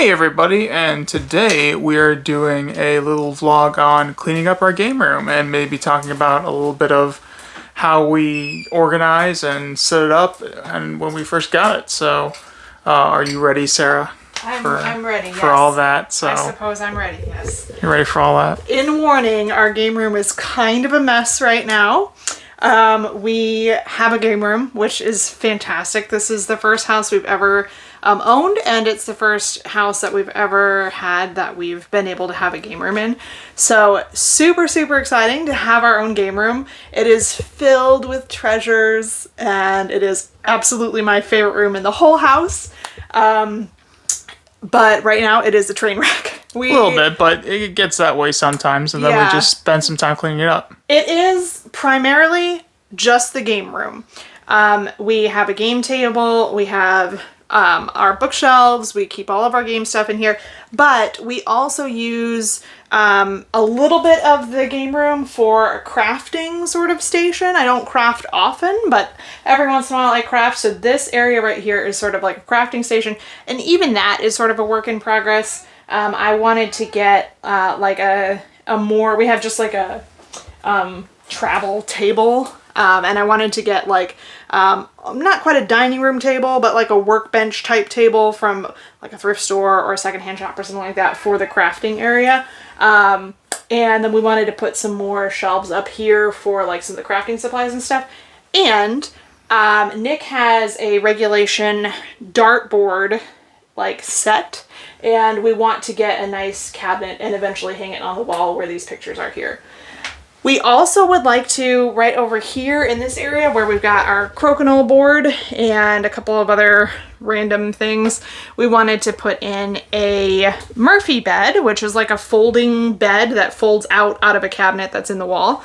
Hey everybody, and today we are doing a little vlog on cleaning up our game room and maybe talking about a little bit of how we organize and set it up and when we first got it. So, are you ready, Sarah? I'm ready, yes. For all that, so. I suppose I'm ready, yes. You ready for all that? In warning, our game room is kind of a mess right now. We have a game room, which is fantastic. This is the first house we've ever owned, and it's the first house that we've ever had that we've been able to have a game room in. So super, super exciting to have our own game room. It is filled with treasures, and it is absolutely my favorite room in the whole house. But right now it is a train wreck. A little bit, but it gets that way sometimes, and then we just spend some time cleaning it up. It is primarily just the game room. We have a game table, we have our bookshelves, we keep all of our game stuff in here, but we also use a little bit of the game room for a crafting sort of station. I don't craft often, but every once in a while I craft, so this area right here is sort of like a crafting station, and even that is sort of a work in progress. I wanted to get like a more, we have just like a travel table, and I wanted to get like not quite a dining room table, but like a workbench type table from like a thrift store or a secondhand shop or something like that for the crafting area. And then we wanted to put some more shelves up here for like some of the crafting supplies and stuff. And Nick has a regulation dartboard like set, and we want to get a nice cabinet and eventually hang it on the wall where these pictures are here. We also would like to, right over here in this area where we've got our crokinole board and a couple of other random things, we wanted to put in a Murphy bed, which is like a folding bed that folds out of a cabinet that's in the wall,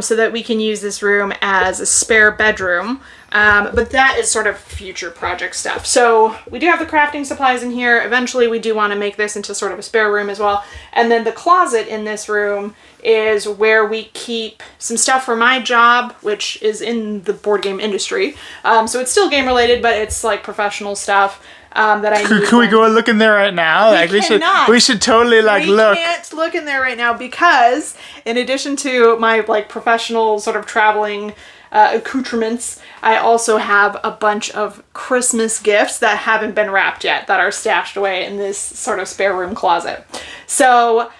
so that we can use this room as a spare bedroom. But that is sort of future project stuff. So we do have the crafting supplies in here. Eventually we do want to make this into sort of a spare room as well. And then the closet in this room is where we keep some stuff for my job, which is in the board game industry. So it's still game related, but it's like professional stuff that I need. Can we go and look in there right now? We should totally look. We can't look in there right now because in addition to my like professional sort of traveling accoutrements, I also have a bunch of Christmas gifts that haven't been wrapped yet that are stashed away in this sort of spare room closet. So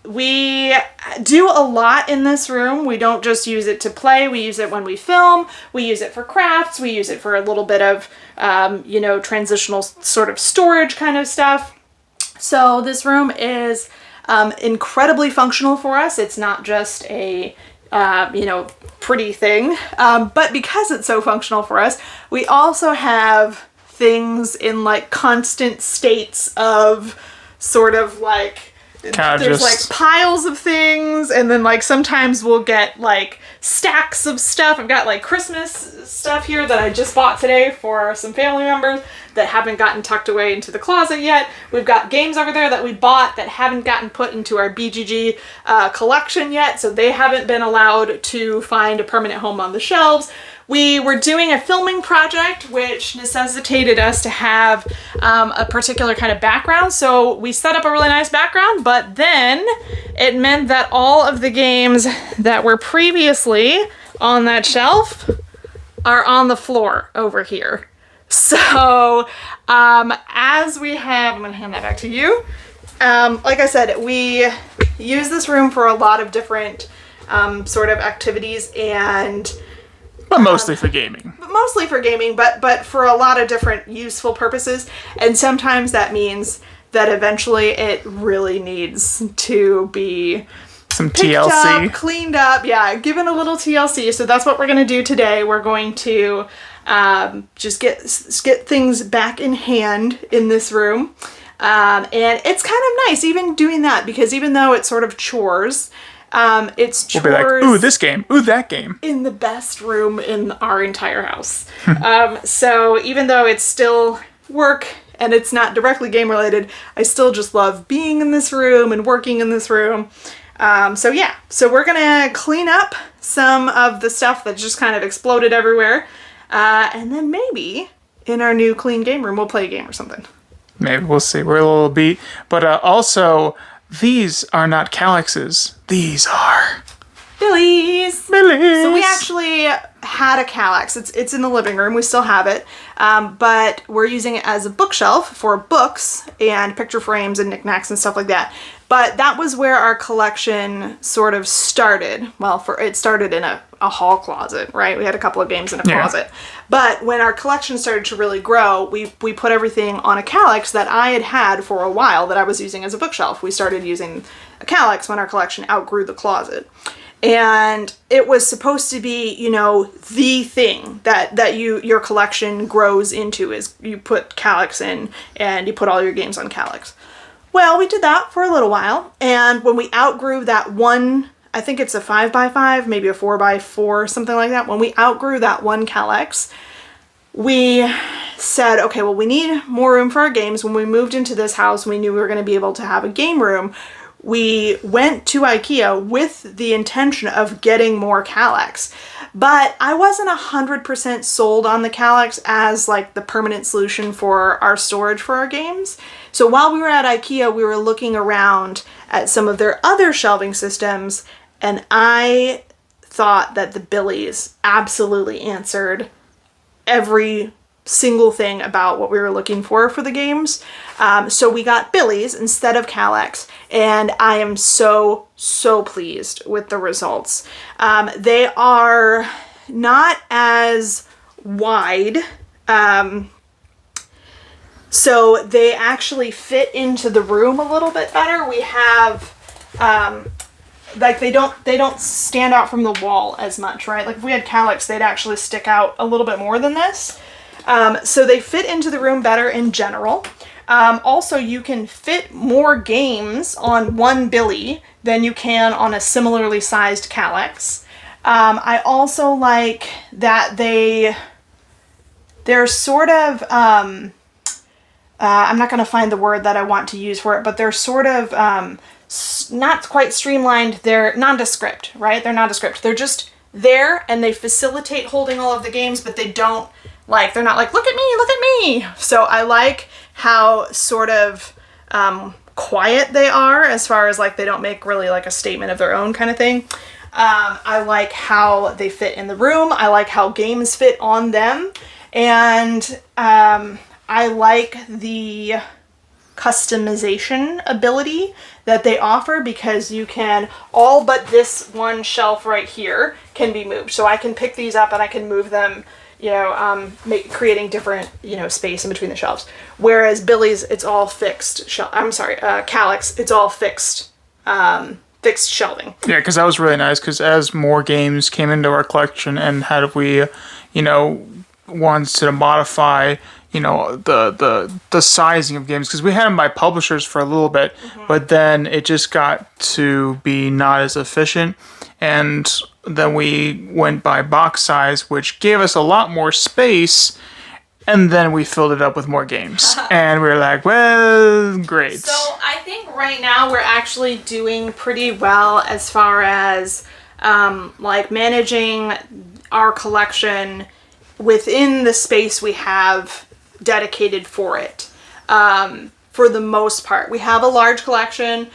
we do a lot in this room. We don't just use it to play. We use it when we film. We use it for crafts. We use it for a little bit of, transitional sort of storage kind of stuff. So this room is incredibly functional for us. It's not just a pretty thing, but because it's so functional for us, we also have things in like constant states of sort of like there's like piles of things, and then like sometimes we'll get like stacks of stuff. I've got like Christmas stuff here that I just bought today for some family members that haven't gotten tucked away into the closet yet. We've got games over there that we bought that haven't gotten put into our BGG collection yet, so they haven't been allowed to find a permanent home on the shelves. We were doing a filming project which necessitated us to have a particular kind of background, so we set up a really nice background, but then it meant that all of the games that were previously on that shelf are on the floor over here. So as we have, I'm going to hand that back to you. Like I said, we use this room for a lot of different sort of activities, and but mostly for gaming. But for a lot of different useful purposes. And sometimes that means that eventually it really needs to be some TLC. Up, cleaned up, given a little TLC. So that's what we're going to do today. We're going to just get things back in hand in this room. And it's kind of nice even doing that, because even though it's sort of chores, it's chores. We'll be like, ooh, this game, ooh, that game. In the best room in our entire house. So even though it's still work and it's not directly game related, I still just love being in this room and working in this room. So we're gonna clean up some of the stuff that just kind of exploded everywhere. And then maybe in our new clean game room, we'll play a game or something. Maybe we'll see. We're a little beat. But also, these are not Calyxes. These are Billies. Billies. So we actually had a Kallax. It's in the living room. We still have it. But we're using it as a bookshelf for books and picture frames and knickknacks and stuff like that. But that was where our collection sort of started. Well, it started in a hall closet, right? We had a couple of games in a closet. But when our collection started to really grow, we put everything on a Kallax that I had for a while that I was using as a bookshelf. We started using a Kallax when our collection outgrew the closet. And it was supposed to be, the thing that your collection grows into is you put Kallax in and you put all your games on Kallax. Well, we did that for a little while, and when we outgrew that one, I think it's a 5x5, maybe a 4x4, something like that. When we outgrew that one Kallax, we said, okay, well, we need more room for our games. When we moved into this house, we knew we were going to be able to have a game room. We went to IKEA with the intention of getting more Kallax, but I wasn't 100% sold on the Kallax as like the permanent solution for our storage for our games. So while we were at IKEA, we were looking around at some of their other shelving systems, and I thought that the Billies absolutely answered every single thing about what we were looking for the games. So we got Billies instead of Kallax, and I am so pleased with the results. They are not as wide, so they actually fit into the room a little bit better. We have they don't stand out from the wall as much, right? Like if we had Kallax, they'd actually stick out a little bit more than this. So they fit into the room better in general. Also, you can fit more games on one Billy than you can on a similarly sized Kallax. I also like that they're sort of, I'm not going to find the word that I want to use for it, but they're sort of not quite streamlined. They're nondescript, right? They're nondescript. They're just there, and they facilitate holding all of the games, but they're not like, look at me. So I like how sort of quiet they are, as far as like they don't make really like a statement of their own kind of thing. I like how they fit in the room. I like how games fit on them. And I like the customization ability that they offer, because you can, all but this one shelf right here can be moved. So I can pick these up and I can move them, creating different, space in between the shelves. Whereas Billy's, it's all fixed. Kallax, it's all fixed shelving. Yeah, because that was really nice, because as more games came into our collection and had we, wanted to modify, the sizing of games, because we had them by publishers for a little bit, but then it just got to be not as efficient, and then we went by box size, which gave us a lot more space, and then we filled it up with more games. And we were like, well, great. So I think right now we're actually doing pretty well as far as managing our collection within the space we have dedicated for it. For the most part, we have a large collection.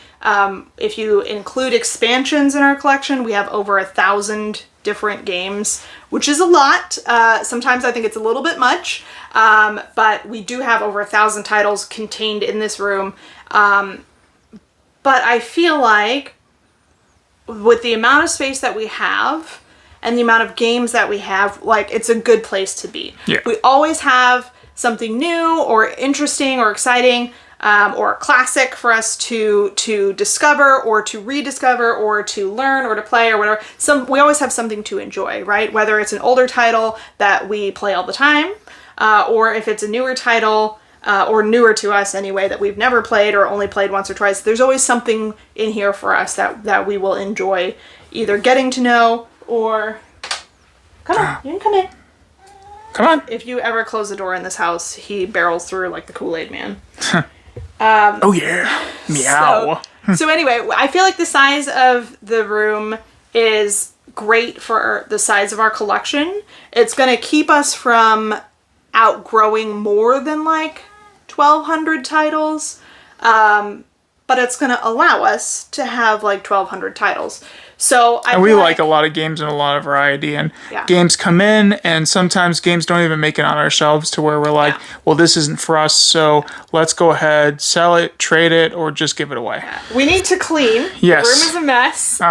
If you include expansions in our collection, we have over 1,000 different games, which is a lot. Sometimes I think it's a little bit much, but we do have over 1,000 titles contained in this room. But I feel like with the amount of space that we have and the amount of games that we have, like, it's a good place to be. Yeah. We always have something new or interesting or exciting, or a classic for us to discover or to rediscover or to learn or to play or whatever. We always have something to enjoy, right? Whether it's an older title that we play all the time, or if it's a newer title, or newer to us anyway, that we've never played or only played once or twice. There's always something in here for us that we will enjoy either getting to know or... Come on, you can come in. Come on. If you ever close the door in this house, he barrels through like the Kool-Aid Man. Oh yeah. Meow. So anyway, I feel like the size of the room is great for the size of our collection. It's going to keep us from outgrowing more than like 1,200 titles, but it's going to allow us to have like 1,200 titles. So and we like a lot of games and a lot of variety, and games come in, and sometimes games don't even make it on our shelves to where we're like, well, this isn't for us, so let's go ahead, sell it, trade it, or just give it away. We need to clean. Yes. The room is a mess.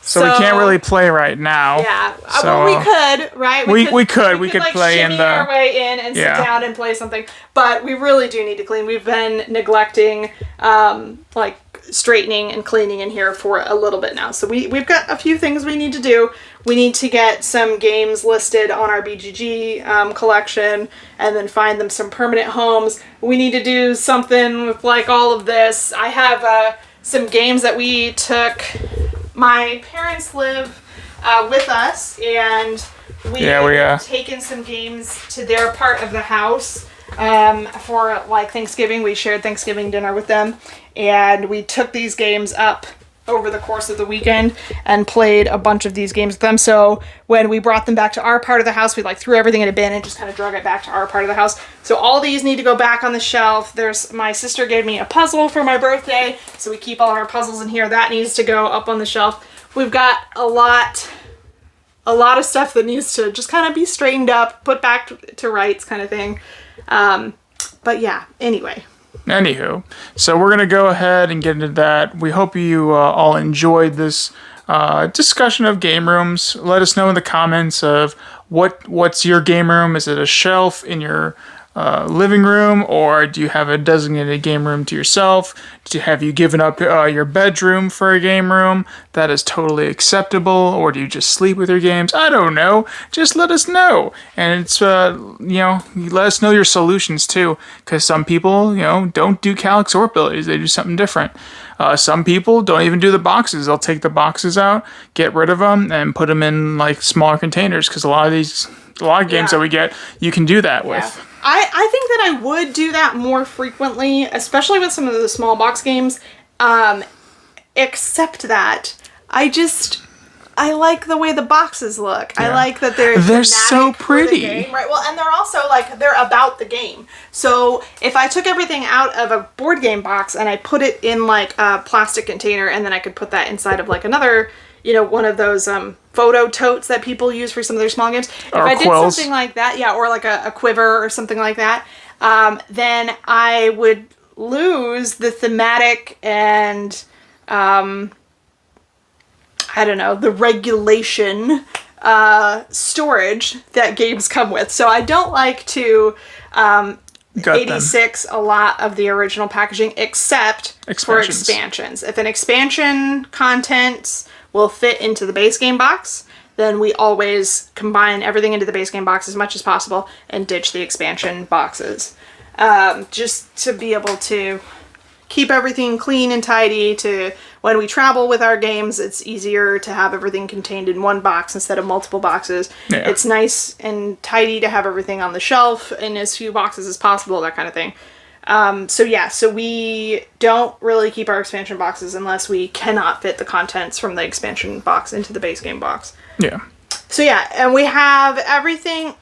So we can't really play right now. Yeah. So, well, we could, right? We could like, play in the our way in and sit down and play something, but we really do need to clean. We've been neglecting, like straightening and cleaning in here for a little bit now. So we've got a few things we need to do. We need to get some games listed on our BGG collection and then find them some permanent homes. We need to do something with like all of this. I have some games that we took. My parents live with us, and we've taken some games to their part of the house for like Thanksgiving. We shared Thanksgiving dinner with them, and we took these games up over the course of the weekend and played a bunch of these games with them. So when we brought them back to our part of the house, we like threw everything in a bin and just kind of drug it back to our part of the house. So all these need to go back on the shelf. My sister gave me a puzzle for my birthday, so we keep all of our puzzles in here. That needs to go up on the shelf. We've got a lot of stuff that needs to just kind of be straightened up, put back to rights kind of thing. But yeah, anyway. Anywho, so we're going to go ahead and get into that. We hope you all enjoyed this discussion of game rooms. Let us know in the comments of what's your game room. Is it a shelf in your living room, or do you have a designated game room to yourself? Have you given up your bedroom for a game room? That is totally acceptable. Or do you just sleep with your games? I don't know. Just let us know. And it's, you let us know your solutions too. Because some people, don't do Calyx or Billies. They do something different. Some people don't even do the boxes. They'll take the boxes out, get rid of them, and put them in like smaller containers. Because a lot of games that we get, you can do that with. I think that I would do that more frequently, especially with some of the small box games. Except that I like the way the boxes look. Yeah. I like that they're so pretty. Right. Well, and they're also like they're about the game. So if I took everything out of a board game box and I put it in like a plastic container, and then I could put that inside of like another, one of those photo totes that people use for some of their small games. If I did something like that, or like a quiver or something like that, then I would lose the thematic and the regulation storage that games come with. So I don't like to 86 a lot of the original packaging except for expansions. If an expansion contents will fit into the base game box, then we always combine everything into the base game box as much as possible and ditch the expansion boxes. Just to be able to keep everything clean and tidy. To when we travel with our games, it's easier to have everything contained in one box instead of multiple boxes. Yeah. It's nice and tidy to have everything on the shelf in as few boxes as possible, that kind of thing. So we don't really keep our expansion boxes unless we cannot fit the contents from the expansion box into the base game box. Yeah. So yeah, and we have everything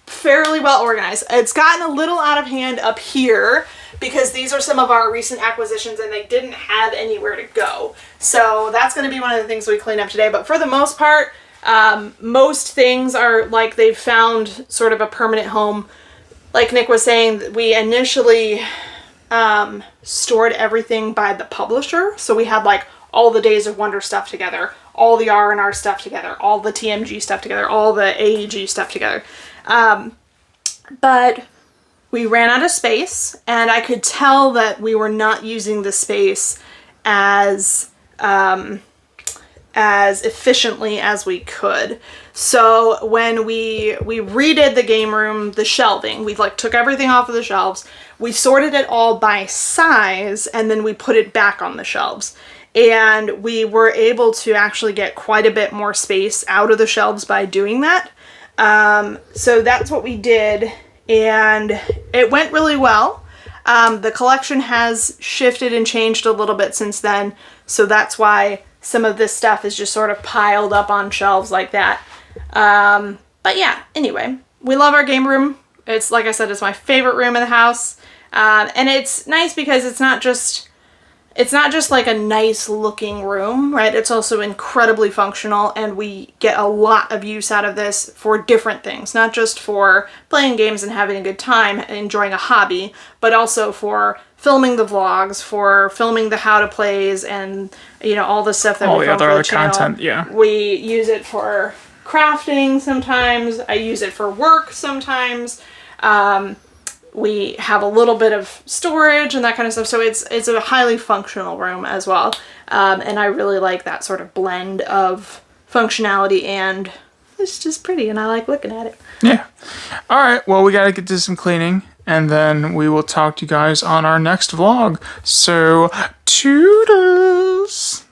fairly well organized. It's gotten a little out of hand up here because these are some of our recent acquisitions and they didn't have anywhere to go. So that's going to be one of the things we clean up today. But for the most part, most things are like they've found sort of a permanent home. Like Nick was saying, we initially stored everything by the publisher. So we had like all the Days of Wonder stuff together, all the R&R stuff together, all the TMG stuff together, all the AEG stuff together. But we ran out of space, and I could tell that we were not using the space as efficiently as we could. So when we redid the game room, the shelving, we like took everything off of the shelves, we sorted it all by size, and then we put it back on the shelves. And we were able to actually get quite a bit more space out of the shelves by doing that. So that's what we did, and it went really well. The collection has shifted and changed a little bit since then, so that's why some of this stuff is just sort of piled up on shelves like that. But yeah, anyway, we love our game room. It's, like I said, it's my favorite room in the house. And it's nice because it's not just like a nice looking room, right? It's also incredibly functional, and we get a lot of use out of this for different things, not just for playing games and having a good time and enjoying a hobby, but also for filming the vlogs, for filming the how to plays, and all the stuff that we film for the channel. Content, yeah. We use it for crafting sometimes. I use it for work sometimes. We have a little bit of storage and that kind of stuff, so it's a highly functional room as well. And I really like that sort of blend of functionality, and it's just pretty, and I like looking at it. Yeah. All right. Well, we got to get to some cleaning, and then we will talk to you guys on our next vlog. So, toodles!